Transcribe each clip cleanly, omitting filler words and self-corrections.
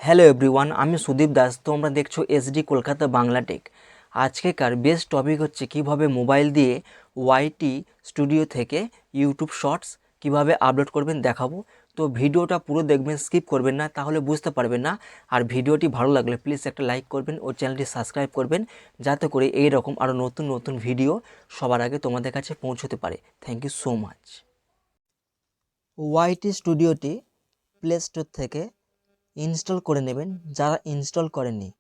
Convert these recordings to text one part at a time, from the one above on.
Hello everyone, আমি সুদীপ দাস। তোমরা দেখছো এসডি কলকাতা বাংলা টেক। আজকেকার বেস্ট টপিক হচ্ছে কিভাবে মোবাইল দিয়ে ওয়াইটি স্টুডিও থেকে ইউটিউব শর্টস কিভাবে আপলোড করবেন দেখাবো। তো ভিডিওটা পুরো দেখবেন, স্কিপ করবেন না, তাহলে বুঝতে পারবেন না। আর ভিডিওটি ভালো লাগলে প্লিজ একটা লাইক করবেন ও চ্যানেলটি সাবস্ক্রাইব করবেন, যাতে করে এই রকম আরও নতুন নতুন ভিডিও সবার আগে তোমাদের কাছে পৌঁছতে পারে। Thank you so much. YT স্টুডিওটি প্লে স্টোর থেকে ইনস্টল করে নেবেন যারা ইনস্টল করেননি।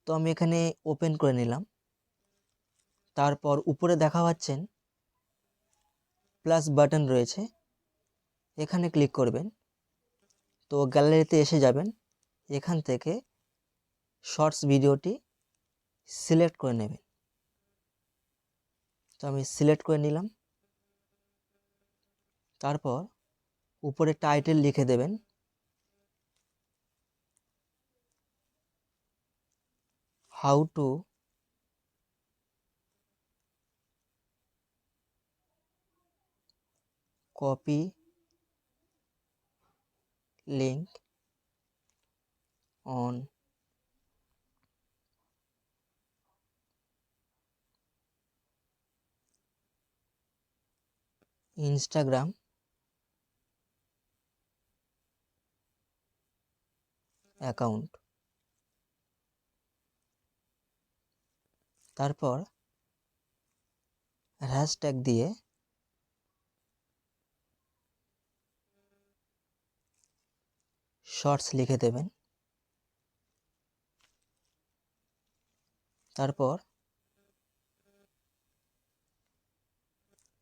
তো আমি এখানে ওপেন করে নিলাম। তারপর উপরে দেখা পাচ্ছেন প্লাস বাটন রয়েছে, এখানে ক্লিক করবেন। তো গ্যালারিতে এসে যাবেন, এখান থেকে শর্টস ভিডিওটি সিলেক্ট করে নেবেন। তো আমি সিলেক্ট করে নিলাম। তারপর উপরে টাইটেল লিখে দেবেন how to copy link on Instagram account. তারপর হ্যাশট্যাগ দিয়ে শর্টস লিখে দেবেন। তারপর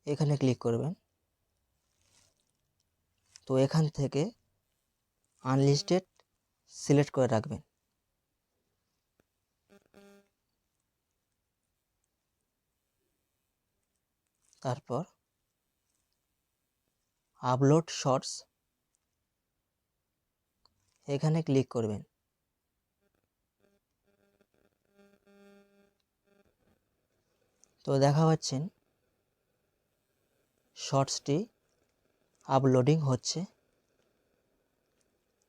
এখানে ক্লিক করবেন। তো এখান থেকে আনলিস্টেড সিলেক্ট করে রাখবেন। তারপর আপলোড শর্টস এখানে ক্লিক করবেন। তো দেখা পাচ্ছেন শর্টসটি আপলোডিং হচ্ছে।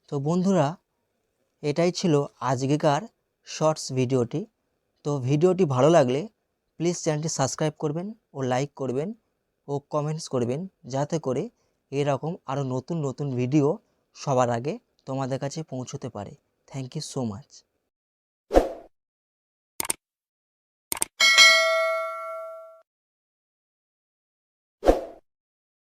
তো বন্ধুরা, এটাই ছিল আজকেকার শর্টস ভিডিওটি। তো ভিডিওটি ভালো লাগলে প্লিজ চ্যানেলটি সাবস্ক্রাইব করবেন ও লাইক করবেন ও কমেন্টস করবেন, যাতে করে এরকম আরও নতুন নতুন ভিডিও সবার আগে তোমাদের কাছে পৌঁছতে পারে। Thank you so much.